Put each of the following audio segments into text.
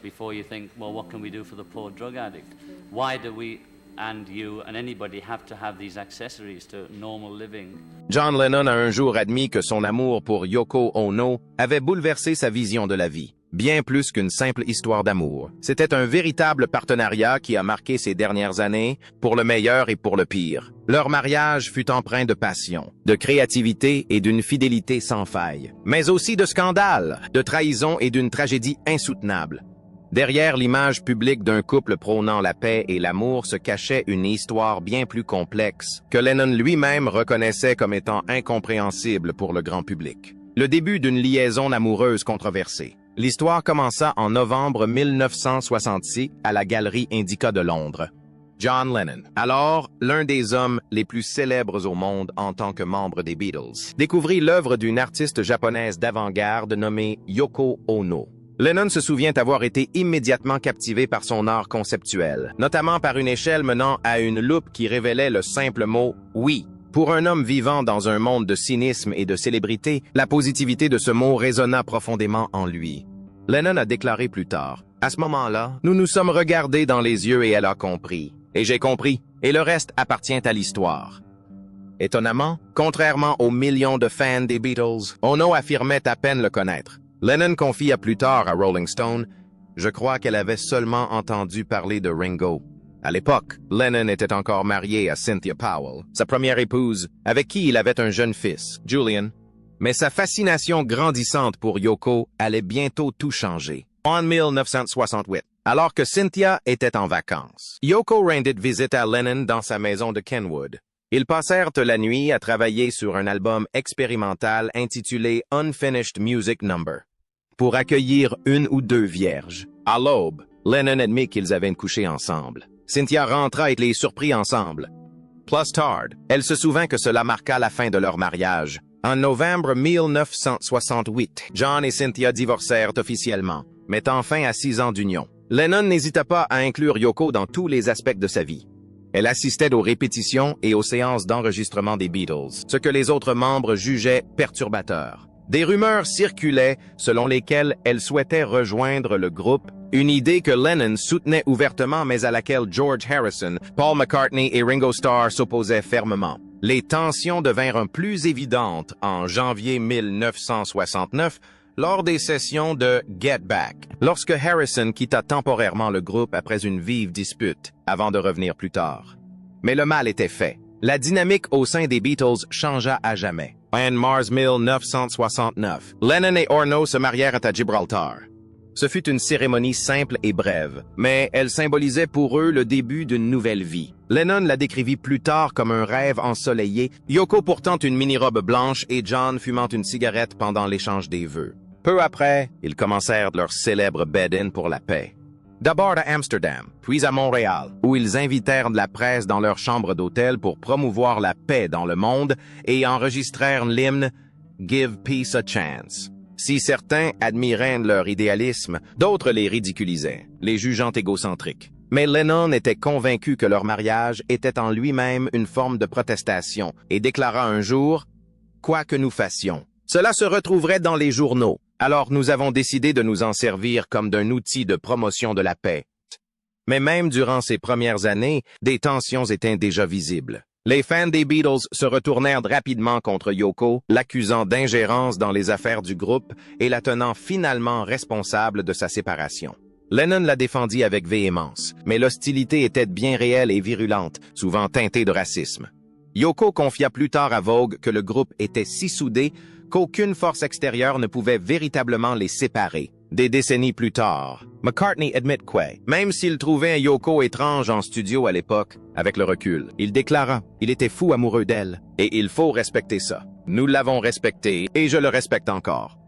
before you think, well, what can we do for the poor drug addict? Why do we and you and anybody have to have these accessories to normal living? John Lennon a un jour admis que son amour pour Yoko Ono avait bouleversé sa vision de la vie. Bien plus qu'une simple histoire d'amour. C'était un véritable partenariat qui a marqué ces dernières années, pour le meilleur et pour le pire. Leur mariage fut empreint de passion, de créativité et d'une fidélité sans faille, mais aussi de scandales, de trahison et d'une tragédie insoutenable. Derrière l'image publique d'un couple prônant la paix et l'amour se cachait une histoire bien plus complexe, que Lennon lui-même reconnaissait comme étant incompréhensible pour le grand public. Le début d'une liaison amoureuse controversée. L'histoire commença en novembre 1966 à la Galerie Indica de Londres. John Lennon, alors l'un des hommes les plus célèbres au monde en tant que membre des Beatles, découvrit l'œuvre d'une artiste japonaise d'avant-garde nommée Yoko Ono. Lennon se souvient avoir été immédiatement captivé par son art conceptuel, notamment par une échelle menant à une loupe qui révélait le simple mot « oui ». Pour un homme vivant dans un monde de cynisme et de célébrité, la positivité de ce mot résonna profondément en lui. Lennon a déclaré plus tard, « À ce moment-là, nous nous sommes regardés dans les yeux et elle a compris. Et j'ai compris, et le reste appartient à l'histoire. » Étonnamment, contrairement aux millions de fans des Beatles, Ono affirmait à peine le connaître. Lennon confia plus tard à Rolling Stone, « Je crois qu'elle avait seulement entendu parler de Ringo. » À l'époque, Lennon était encore marié à Cynthia Powell, sa première épouse, avec qui il avait un jeune fils, Julian. Mais sa fascination grandissante pour Yoko allait bientôt tout changer. En 1968, alors que Cynthia était en vacances, Yoko rendit visite à Lennon dans sa maison de Kenwood. Ils passèrent la nuit à travailler sur un album expérimental intitulé Unfinished Music Number. Pour accueillir une ou deux vierges. À l'aube, Lennon admit qu'ils avaient couché ensemble. Cynthia rentra et les surprit ensemble. Plus tard, elle se souvint que cela marqua la fin de leur mariage. En novembre 1968, John et Cynthia divorcèrent officiellement, mettant fin à 6 ans d'union. Lennon n'hésita pas à inclure Yoko dans tous les aspects de sa vie. Elle assistait aux répétitions et aux séances d'enregistrement des Beatles, ce que les autres membres jugeaient perturbateur. Des rumeurs circulaient selon lesquelles elle souhaitait rejoindre le groupe, une idée que Lennon soutenait ouvertement mais à laquelle George Harrison, Paul McCartney et Ringo Starr s'opposaient fermement. Les tensions devinrent plus évidentes en janvier 1969 lors des sessions de Get Back, lorsque Harrison quitta temporairement le groupe après une vive dispute, avant de revenir plus tard. Mais le mal était fait. La dynamique au sein des Beatles changea à jamais. En mars 1969, Lennon et Ono se marièrent à Gibraltar. Ce fut une cérémonie simple et brève, mais elle symbolisait pour eux le début d'une nouvelle vie. Lennon la décrivit plus tard comme un rêve ensoleillé, Yoko portant une mini-robe blanche et John fumant une cigarette pendant l'échange des vœux. Peu après, ils commencèrent leur célèbre bed-in pour la paix. D'abord à Amsterdam, puis à Montréal, où ils invitèrent de la presse dans leur chambre d'hôtel pour promouvoir la paix dans le monde et enregistrèrent l'hymne « Give Peace a Chance ». Si certains admiraient leur idéalisme, d'autres les ridiculisaient, les jugeant égocentriques. Mais Lennon était convaincu que leur mariage était en lui-même une forme de protestation et déclara un jour « Quoi que nous fassions, cela se retrouverait dans les journaux. Alors nous avons décidé de nous en servir comme d'un outil de promotion de la paix. » Mais même durant ces premières années, des tensions étaient déjà visibles. Les fans des Beatles se retournèrent rapidement contre Yoko, l'accusant d'ingérence dans les affaires du groupe et la tenant finalement responsable de sa séparation. Lennon la défendit avec véhémence, mais l'hostilité était bien réelle et virulente, souvent teintée de racisme. Yoko confia plus tard à Vogue que le groupe était si soudé qu'aucune force extérieure ne pouvait véritablement les séparer. Des décennies plus tard, McCartney admet que, même s'il trouvait Yoko étrange en studio à l'époque, avec le recul, il déclara « Il était fou amoureux d'elle, et il faut respecter ça. Nous l'avons respecté, et je le respecte encore. »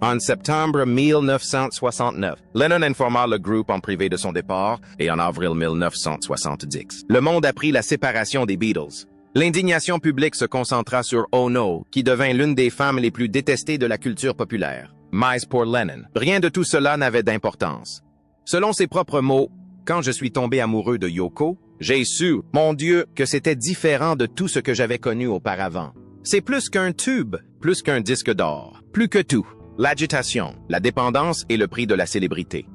En septembre 1969, Lennon informa le groupe en privé de son départ, et en avril 1970, le monde apprit la séparation des Beatles. L'indignation publique se concentra sur Ono, qui devint l'une des femmes les plus détestées de la culture populaire. Mais pour Lennon, rien de tout cela n'avait d'importance. Selon ses propres mots, « Quand je suis tombé amoureux de Yoko, j'ai su, mon Dieu, que c'était différent de tout ce que j'avais connu auparavant. C'est plus qu'un tube, plus qu'un disque d'or, plus que tout. L'agitation, la dépendance et le prix de la célébrité. »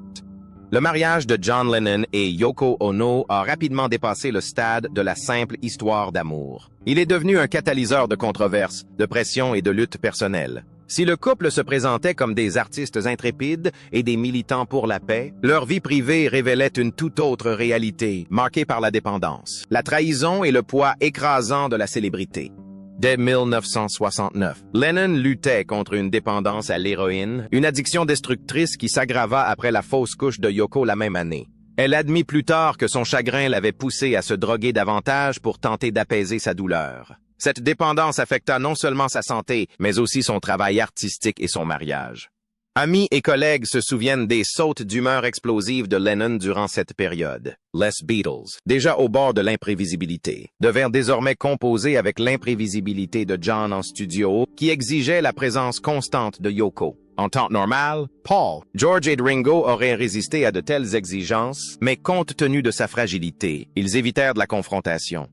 Le mariage de John Lennon et Yoko Ono a rapidement dépassé le stade de la simple histoire d'amour. Il est devenu un catalyseur de controverses, de pression et de lutte personnelle. Si le couple se présentait comme des artistes intrépides et des militants pour la paix, leur vie privée révélait une toute autre réalité, marquée par la dépendance, la trahison et le poids écrasant de la célébrité. Dès 1969, Lennon luttait contre une dépendance à l'héroïne, une addiction destructrice qui s'aggrava après la fausse couche de Yoko la même année. Elle admit plus tard que son chagrin l'avait poussé à se droguer davantage pour tenter d'apaiser sa douleur. Cette dépendance affecta non seulement sa santé, mais aussi son travail artistique et son mariage. Amis et collègues se souviennent des sautes d'humeur explosives de Lennon durant cette période. Les Beatles, déjà au bord de l'imprévisibilité, devinrent désormais composer avec l'imprévisibilité de John en studio, qui exigeait la présence constante de Yoko. En temps normal, Paul, George et Ringo auraient résisté à de telles exigences, mais compte tenu de sa fragilité, ils évitèrent de la confrontation.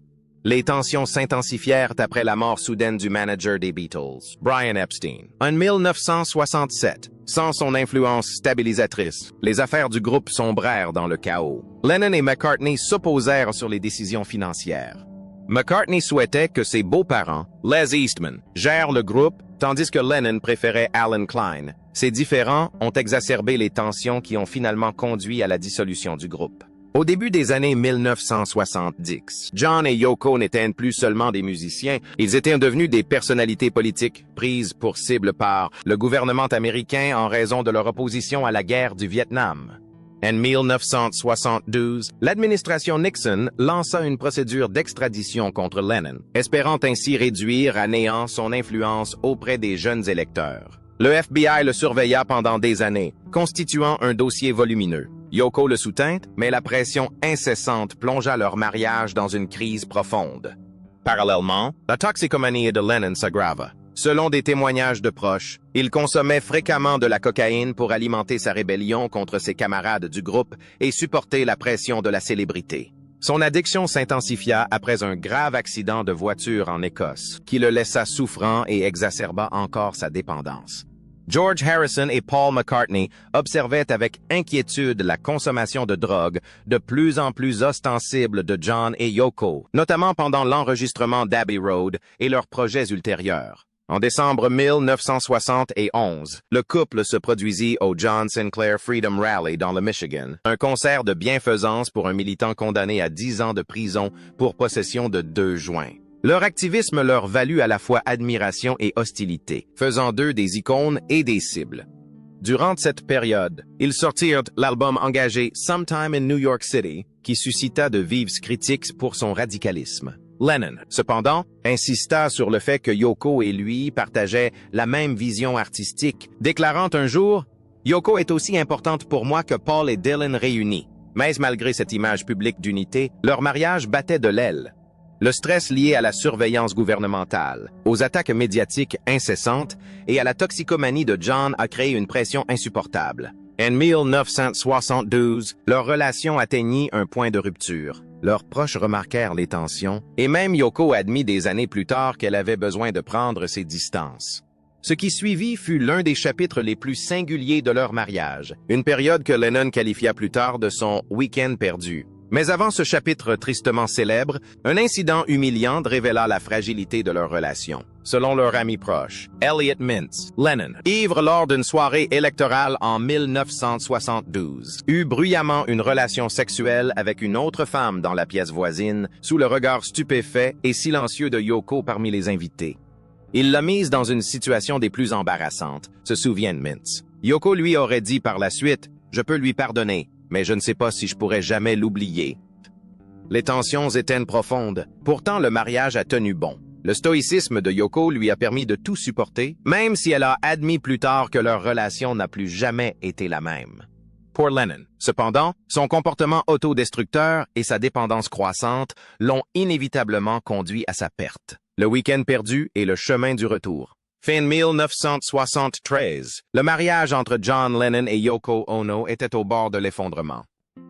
Les tensions s'intensifièrent après la mort soudaine du manager des Beatles, Brian Epstein. En 1967, sans son influence stabilisatrice, les affaires du groupe sombrèrent dans le chaos. Lennon et McCartney s'opposèrent sur les décisions financières. McCartney souhaitait que ses beaux-parents, Les Eastman, gèrent le groupe, tandis que Lennon préférait Alan Klein. Ces différends ont exacerbé les tensions qui ont finalement conduit à la dissolution du groupe. Au début des années 1970, John et Yoko n'étaient plus seulement des musiciens, ils étaient devenus des personnalités politiques prises pour cible par le gouvernement américain en raison de leur opposition à la guerre du Vietnam. En 1972, l'administration Nixon lança une procédure d'extradition contre Lennon, espérant ainsi réduire à néant son influence auprès des jeunes électeurs. Le FBI le surveilla pendant des années, constituant un dossier volumineux. Yoko le soutint, mais la pression incessante plongea leur mariage dans une crise profonde. Parallèlement, la toxicomanie de Lennon s'aggrava. Selon des témoignages de proches, il consommait fréquemment de la cocaïne pour alimenter sa rébellion contre ses camarades du groupe et supporter la pression de la célébrité. Son addiction s'intensifia après un grave accident de voiture en Écosse, qui le laissa souffrant et exacerba encore sa dépendance. George Harrison et Paul McCartney observaient avec inquiétude la consommation de drogue de plus en plus ostensible de John et Yoko, notamment pendant l'enregistrement d'Abbey Road et leurs projets ultérieurs. En décembre 1971, le couple se produisit au John Sinclair Freedom Rally dans le Michigan, un concert de bienfaisance pour un militant condamné à 10 ans de prison pour possession de 2 joints. Leur activisme leur valut à la fois admiration et hostilité, faisant d'eux des icônes et des cibles. Durant cette période, ils sortirent l'album engagé Sometime in New York City, qui suscita de vives critiques pour son radicalisme. Lennon, cependant, insista sur le fait que Yoko et lui partageaient la même vision artistique, déclarant un jour « Yoko est aussi importante pour moi que Paul et Dylan réunis ». Mais malgré cette image publique d'unité, leur mariage battait de l'aile. Le stress lié à la surveillance gouvernementale, aux attaques médiatiques incessantes et à la toxicomanie de John a créé une pression insupportable. En 1972, leur relation atteignit un point de rupture. Leurs proches remarquèrent les tensions, et même Yoko admit des années plus tard qu'elle avait besoin de prendre ses distances. Ce qui suivit fut l'un des chapitres les plus singuliers de leur mariage, une période que Lennon qualifia plus tard de son « week-end perdu ». Mais avant ce chapitre tristement célèbre, un incident humiliant révéla la fragilité de leur relation. Selon leur ami proche, Elliot Mintz, Lennon, ivre lors d'une soirée électorale en 1972, eut bruyamment une relation sexuelle avec une autre femme dans la pièce voisine, sous le regard stupéfait et silencieux de Yoko parmi les invités. Il l'a mise dans une situation des plus embarrassantes, se souvient Mintz. Yoko lui aurait dit par la suite « Je peux lui pardonner ». Mais je ne sais pas si je pourrais jamais l'oublier. Les tensions étaient profondes, pourtant le mariage a tenu bon. Le stoïcisme de Yoko lui a permis de tout supporter, même si elle a admis plus tard que leur relation n'a plus jamais été la même. Pour Lennon, cependant, son comportement autodestructeur et sa dépendance croissante l'ont inévitablement conduit à sa perte. Le week-end perdu et le chemin du retour. Fin 1973, le mariage entre John Lennon et Yoko Ono était au bord de l'effondrement.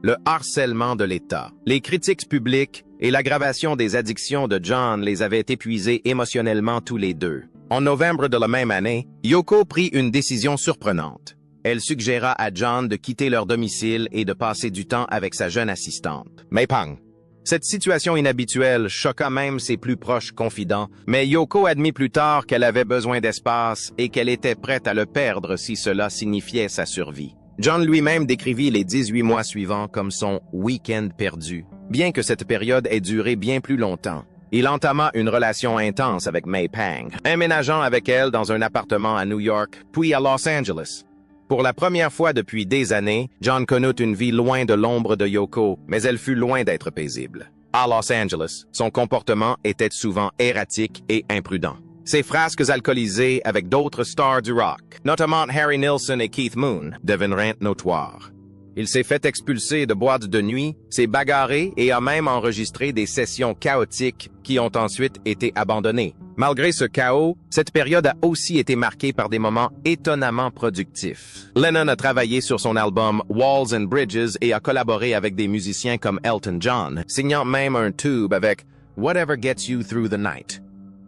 Le harcèlement de l'État, les critiques publiques et l'aggravation des addictions de John les avaient épuisés émotionnellement tous les deux. En novembre de la même année, Yoko prit une décision surprenante. elle suggéra à John de quitter leur domicile et de passer du temps avec sa jeune assistante, Mae Pang. Cette situation inhabituelle choqua même ses plus proches confidents, mais Yoko admit plus tard qu'elle avait besoin d'espace et qu'elle était prête à le perdre si cela signifiait sa survie. John lui-même décrivit les 18 mois suivants comme son « week-end perdu », bien que cette période ait duré bien plus longtemps. Il entama une relation intense avec Mae Pang, emménageant avec elle dans un appartement à New York, puis à Los Angeles. Pour la première fois depuis des années, John connut une vie loin de l'ombre de Yoko, mais elle fut loin d'être paisible. À Los Angeles, son comportement était souvent erratique et imprudent. Ses frasques alcoolisées avec d'autres stars du rock, notamment Harry Nilsson et Keith Moon, devinrent notoires. Il s'est fait expulser de boîtes de nuit, s'est bagarré et a même enregistré des sessions chaotiques qui ont ensuite été abandonnées. Malgré ce chaos, cette période a aussi été marquée par des moments étonnamment productifs. Lennon a travaillé sur son album Walls and Bridges et a collaboré avec des musiciens comme Elton John, signant même un tube avec Whatever Gets You Through the Night.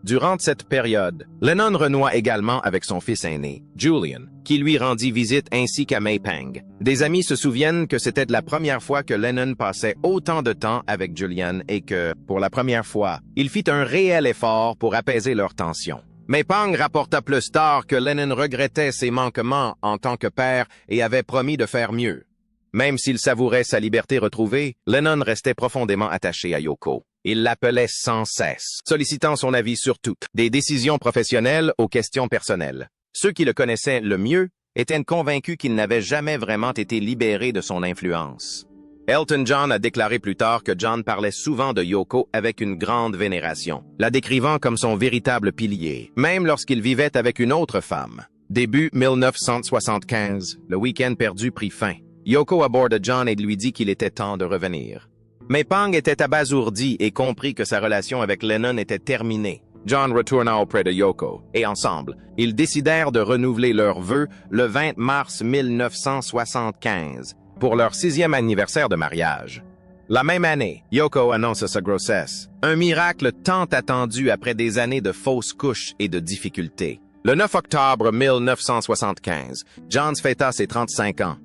Durant cette période, Lennon renoua également avec son fils aîné, Julian, qui lui rendit visite ainsi qu'à Mae Pang. Des amis se souviennent que c'était la première fois que Lennon passait autant de temps avec Julian et que, pour la première fois, il fit un réel effort pour apaiser leurs tensions. Mae Pang rapporta plus tard que Lennon regrettait ses manquements en tant que père et avait promis de faire mieux. Même s'il savourait sa liberté retrouvée, Lennon restait profondément attaché à Yoko. Il l'appelait sans cesse, sollicitant son avis sur toutes, des décisions professionnelles aux questions personnelles. Ceux qui le connaissaient le mieux étaient convaincus qu'il n'avait jamais vraiment été libéré de son influence. Elton John a déclaré plus tard que John parlait souvent de Yoko avec une grande vénération, la décrivant comme son véritable pilier, même lorsqu'il vivait avec une autre femme. Début 1975, le week-end perdu prit fin. Yoko aborda John et lui dit qu'il était temps de revenir. Mae Pang était abasourdi et comprit que sa relation avec Lennon était terminée. John retourna auprès de Yoko, et ensemble, ils décidèrent de renouveler leurs vœux le 20 mars 1975, pour leur 6e anniversaire de mariage. La même année, Yoko annonce sa grossesse, un miracle tant attendu après des années de fausses couches et de difficultés. Le 9 octobre 1975, John fêta ses 35 ans.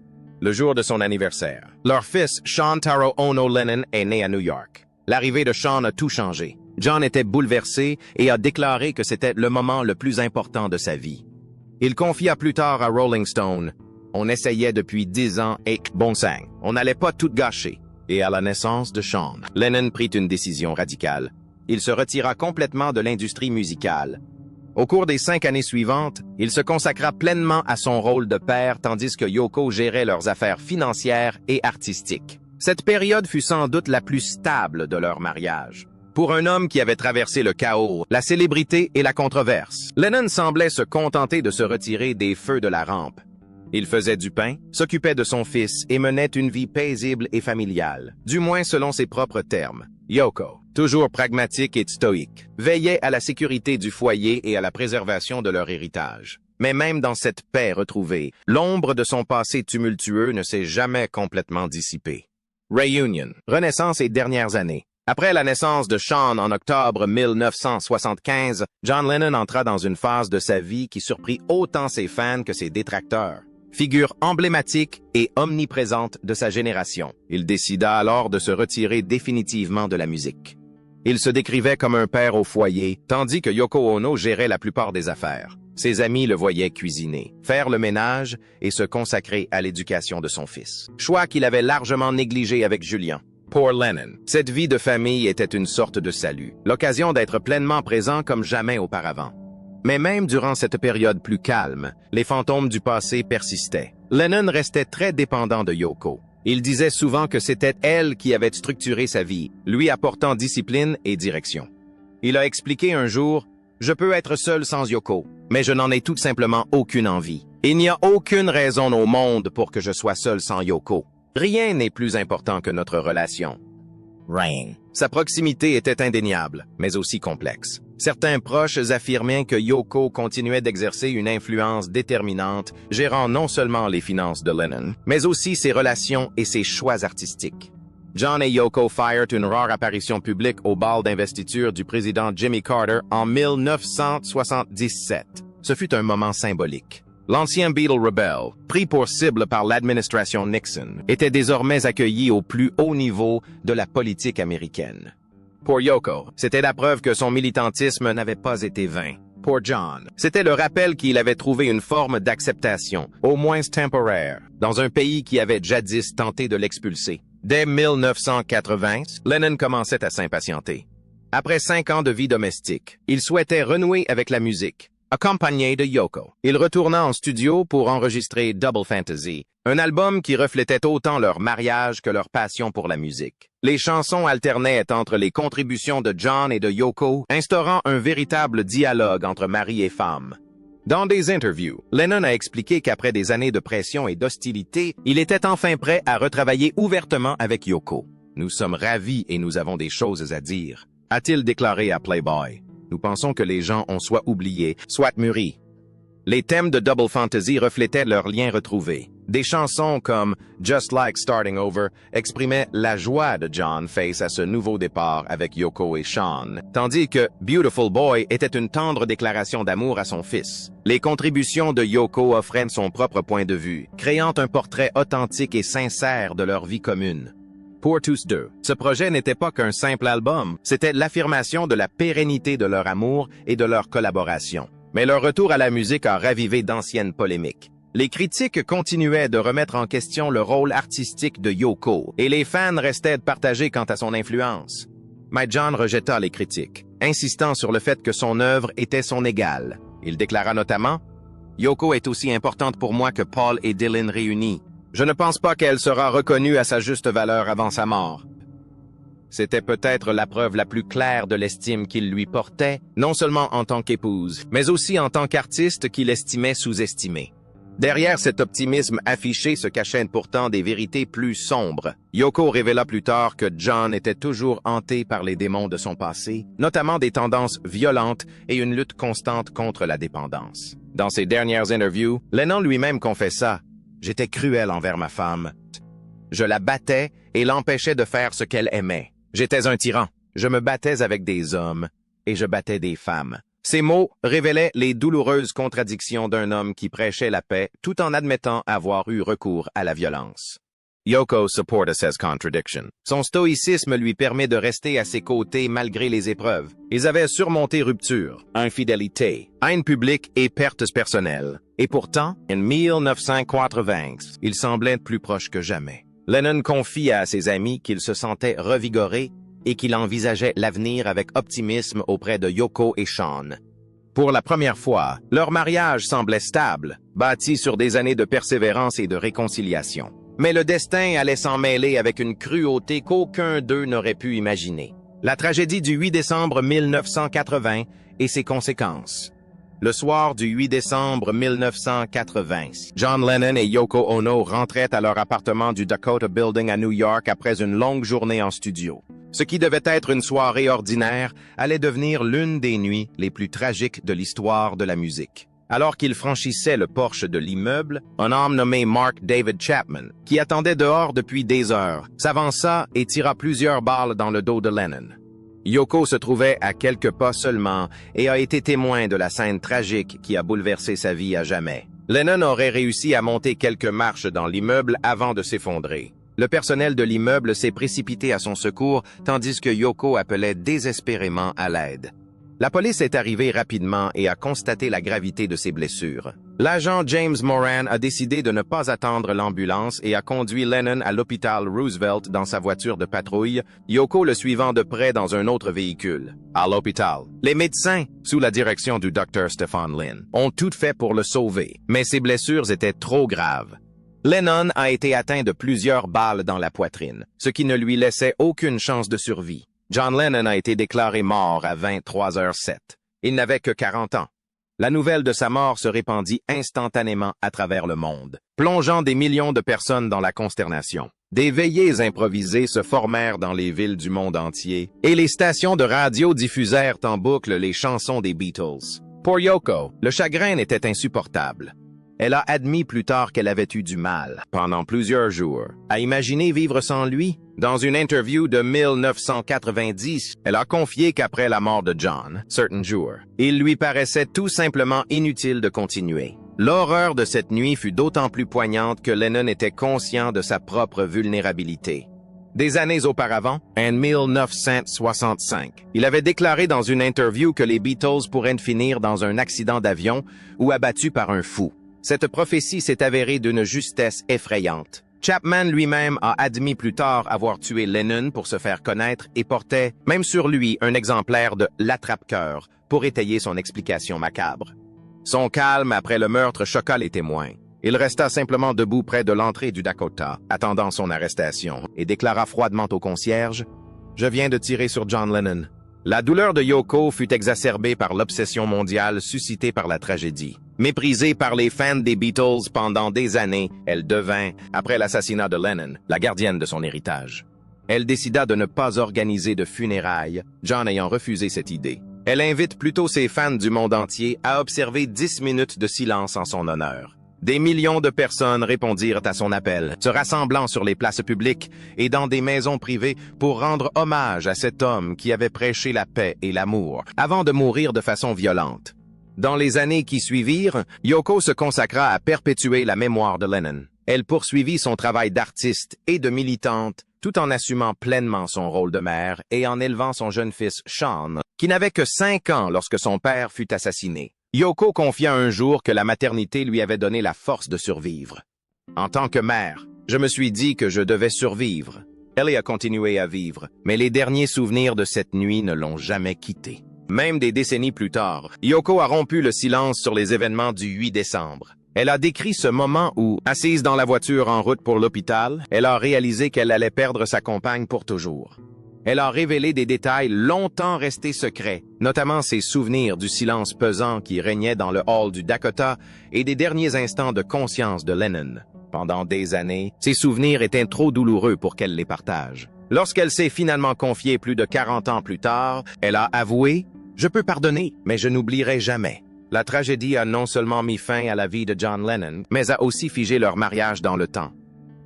Le jour de son anniversaire. Leur fils, Sean Taro Ono Lennon, est né à New York. L'arrivée de Sean a tout changé. John était bouleversé et a déclaré que c'était le moment le plus important de sa vie. Il confia plus tard à Rolling Stone, « On essayait depuis 10 ans et, bon sang, on n'allait pas tout gâcher. » Et à la naissance de Sean, Lennon prit une décision radicale. Il se retira complètement de l'industrie musicale. Au cours des 5 années suivantes, il se consacra pleinement à son rôle de père tandis que Yoko gérait leurs affaires financières et artistiques. Cette période fut sans doute la plus stable de leur mariage. Pour un homme qui avait traversé le chaos, la célébrité et la controverse, Lennon semblait se contenter de se retirer des feux de la rampe. Il faisait du pain, s'occupait de son fils et menait une vie paisible et familiale, du moins selon ses propres termes. Yoko, toujours pragmatique et stoïque, veillait à la sécurité du foyer et à la préservation de leur héritage. Mais même dans cette paix retrouvée, l'ombre de son passé tumultueux ne s'est jamais complètement dissipée. Reunion, renaissance et dernières années. Après la naissance de Sean en octobre 1975, John Lennon entra dans une phase de sa vie qui surprit autant ses fans que ses détracteurs. Figure emblématique et omniprésente de sa génération, il décida alors de se retirer définitivement de la musique. Il se décrivait comme un père au foyer, tandis que Yoko Ono gérait la plupart des affaires. Ses amis le voyaient cuisiner, faire le ménage et se consacrer à l'éducation de son fils. Choix qu'il avait largement négligé avec Julian. Pour Lennon, cette vie de famille était une sorte de salut, l'occasion d'être pleinement présent comme jamais auparavant. Mais même durant cette période plus calme, les fantômes du passé persistaient. Lennon restait très dépendant de Yoko. Il disait souvent que c'était elle qui avait structuré sa vie, lui apportant discipline et direction. Il a expliqué un jour, « Je peux être seul sans Yoko, mais je n'en ai tout simplement aucune envie. Il n'y a aucune raison au monde pour que je sois seul sans Yoko. Rien n'est plus important que notre relation. » Rien. Sa proximité était indéniable, mais aussi complexe. Certains proches affirmaient que Yoko continuait d'exercer une influence déterminante, gérant non seulement les finances de Lennon, mais aussi ses relations et ses choix artistiques. John et Yoko firent une rare apparition publique au bal d'investiture du président Jimmy Carter en 1977. Ce fut un moment symbolique. L'ancien Beatle rebelle, pris pour cible par l'administration Nixon, était désormais accueilli au plus haut niveau de la politique américaine. Pour Yoko, c'était la preuve que son militantisme n'avait pas été vain. Pour John, c'était le rappel qu'il avait trouvé une forme d'acceptation, au moins temporaire, dans un pays qui avait jadis tenté de l'expulser. Dès 1980, Lennon commençait à s'impatienter. Après 5 ans de vie domestique, il souhaitait renouer avec la musique, accompagné de Yoko. Il retourna en studio pour enregistrer Double Fantasy, un album qui reflétait autant leur mariage que leur passion pour la musique. Les chansons alternaient entre les contributions de John et de Yoko, instaurant un véritable dialogue entre mari et femme. Dans des interviews, Lennon a expliqué qu'après des années de pression et d'hostilité, il était enfin prêt à retravailler ouvertement avec Yoko. « Nous sommes ravis et nous avons des choses à dire », a-t-il déclaré à Playboy. Nous pensons que les gens ont soit oublié, soit mûri. Les thèmes de Double Fantasy reflétaient leurs liens retrouvés. Des chansons comme Just Like Starting Over exprimaient la joie de John face à ce nouveau départ avec Yoko et Sean, tandis que Beautiful Boy était une tendre déclaration d'amour à son fils. Les contributions de Yoko offraient son propre point de vue, créant un portrait authentique et sincère de leur vie commune. Pour tous deux, ce projet n'était pas qu'un simple album, c'était l'affirmation de la pérennité de leur amour et de leur collaboration. Mais leur retour à la musique a ravivé d'anciennes polémiques. Les critiques continuaient de remettre en question le rôle artistique de Yoko, et les fans restaient partagés quant à son influence. Mais John rejeta les critiques, insistant sur le fait que son œuvre était son égale. Il déclara notamment « Yoko est aussi importante pour moi que Paul et Dylan réunis. Je ne pense pas qu'elle sera reconnue à sa juste valeur avant sa mort. » C'était peut-être la preuve la plus claire de l'estime qu'il lui portait, non seulement en tant qu'épouse, mais aussi en tant qu'artiste qu'il estimait sous-estimé. Derrière cet optimisme affiché se cachaient pourtant des vérités plus sombres. Yoko révéla plus tard que John était toujours hanté par les démons de son passé, notamment des tendances violentes et une lutte constante contre la dépendance. Dans ses dernières interviews, Lennon lui-même confessa « J'étais cruel envers ma femme. Je la battais et l'empêchais de faire ce qu'elle aimait. J'étais un tyran. Je me battais avec des hommes et je battais des femmes. » Ces mots révélaient les douloureuses contradictions d'un homme qui prêchait la paix tout en admettant avoir eu recours à la violence. Yoko supported ces contradictions. Son stoïcisme lui permet de rester à ses côtés malgré les épreuves. Ils avaient surmonté rupture, infidélité, haine publique et pertes personnelles. Et pourtant, en 1980, ils semblaient plus proches que jamais. Lennon confia à ses amis qu'il se sentait revigoré et qu'il envisageait l'avenir avec optimisme auprès de Yoko et Sean. Pour la première fois, leur mariage semblait stable, bâti sur des années de persévérance et de réconciliation. Mais le destin allait s'en mêler avec une cruauté qu'aucun d'eux n'aurait pu imaginer. La tragédie du 8 décembre 1980 et ses conséquences. Le soir du 8 décembre 1980, John Lennon et Yoko Ono rentraient à leur appartement du Dakota Building à New York après une longue journée en studio. Ce qui devait être une soirée ordinaire allait devenir l'une des nuits les plus tragiques de l'histoire de la musique. Alors qu'ils franchissaient le porche de l'immeuble, un homme nommé Mark David Chapman, qui attendait dehors depuis des heures, s'avança et tira plusieurs balles dans le dos de Lennon. Yoko se trouvait à quelques pas seulement et a été témoin de la scène tragique qui a bouleversé sa vie à jamais. Lennon aurait réussi à monter quelques marches dans l'immeuble avant de s'effondrer. Le personnel de l'immeuble s'est précipité à son secours tandis que Yoko appelait désespérément à l'aide. La police est arrivée rapidement et a constaté la gravité de ses blessures. L'agent James Moran a décidé de ne pas attendre l'ambulance et a conduit Lennon à l'hôpital Roosevelt dans sa voiture de patrouille, Yoko le suivant de près dans un autre véhicule. À l'hôpital, les médecins, sous la direction du Dr. Stephen Lynn, ont tout fait pour le sauver, mais ses blessures étaient trop graves. Lennon a été atteint de plusieurs balles dans la poitrine, ce qui ne lui laissait aucune chance de survie. John Lennon a été déclaré mort à 23h07. Il n'avait que 40 ans. La nouvelle de sa mort se répandit instantanément à travers le monde, plongeant des millions de personnes dans la consternation. Des veillées improvisées se formèrent dans les villes du monde entier, et les stations de radio diffusèrent en boucle les chansons des Beatles. Pour Yoko, le chagrin était insupportable. Elle a admis plus tard qu'elle avait eu du mal, pendant plusieurs jours, à imaginer vivre sans lui. Dans une interview de 1990, elle a confié qu'après la mort de John, certains jours, il lui paraissait tout simplement inutile de continuer. L'horreur de cette nuit fut d'autant plus poignante que Lennon était conscient de sa propre vulnérabilité. Des années auparavant, en 1965, il avait déclaré dans une interview que les Beatles pourraient finir dans un accident d'avion ou abattus par un fou. Cette prophétie s'est avérée d'une justesse effrayante. Chapman lui-même a admis plus tard avoir tué Lennon pour se faire connaître et portait, même sur lui, un exemplaire de l'attrape-cœur pour étayer son explication macabre. Son calme après le meurtre choqua les témoins. Il resta simplement debout près de l'entrée du Dakota, attendant son arrestation, et déclara froidement au concierge « Je viens de tirer sur John Lennon ». La douleur de Yoko fut exacerbée par l'obsession mondiale suscitée par la tragédie. Méprisée par les fans des Beatles pendant des années, elle devint, après l'assassinat de Lennon, la gardienne de son héritage. Elle décida de ne pas organiser de funérailles, John ayant refusé cette idée. Elle invite plutôt ses fans du monde entier à observer 10 minutes de silence en son honneur. Des millions de personnes répondirent à son appel, se rassemblant sur les places publiques et dans des maisons privées pour rendre hommage à cet homme qui avait prêché la paix et l'amour, avant de mourir de façon violente. Dans les années qui suivirent, Yoko se consacra à perpétuer la mémoire de Lennon. Elle poursuivit son travail d'artiste et de militante, tout en assumant pleinement son rôle de mère et en élevant son jeune fils Sean, qui n'avait que 5 ans lorsque son père fut assassiné. Yoko confia un jour que la maternité lui avait donné la force de survivre. En tant que mère, je me suis dit que je devais survivre. Elle a continué à vivre, mais les derniers souvenirs de cette nuit ne l'ont jamais quittée. Même des décennies plus tard, Yoko a rompu le silence sur les événements du 8 décembre. Elle a décrit ce moment où, assise dans la voiture en route pour l'hôpital, elle a réalisé qu'elle allait perdre sa compagne pour toujours. Elle a révélé des détails longtemps restés secrets, notamment ses souvenirs du silence pesant qui régnait dans le hall du Dakota et des derniers instants de conscience de Lennon. Pendant des années, ces souvenirs étaient trop douloureux pour qu'elle les partage. Lorsqu'elle s'est finalement confiée plus de 40 ans plus tard, elle a avoué « Je peux pardonner, mais je n'oublierai jamais ». La tragédie a non seulement mis fin à la vie de John Lennon, mais a aussi figé leur mariage dans le temps.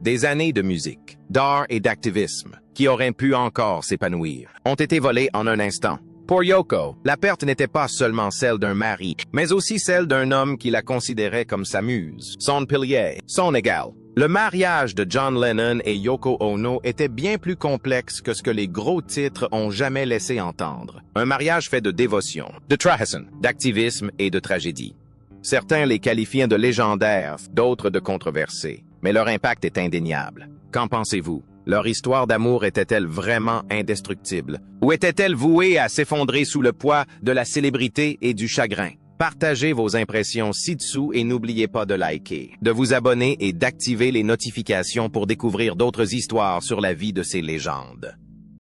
Des années de musique, d'art et d'activisme, qui auraient pu encore s'épanouir, ont été volées en un instant. Pour Yoko, la perte n'était pas seulement celle d'un mari, mais aussi celle d'un homme qui la considérait comme sa muse, son pilier, son égal. Le mariage de John Lennon et Yoko Ono était bien plus complexe que ce que les gros titres ont jamais laissé entendre. Un mariage fait de dévotion, de trahison, d'activisme et de tragédie. Certains les qualifiaient de légendaires, d'autres de controversés, mais leur impact est indéniable. Qu'en pensez-vous? Leur histoire d'amour était-elle vraiment indestructible? Ou était-elle vouée à s'effondrer sous le poids de la célébrité et du chagrin? Partagez vos impressions ci-dessous et n'oubliez pas de liker, de vous abonner et d'activer les notifications pour découvrir d'autres histoires sur la vie de ces légendes.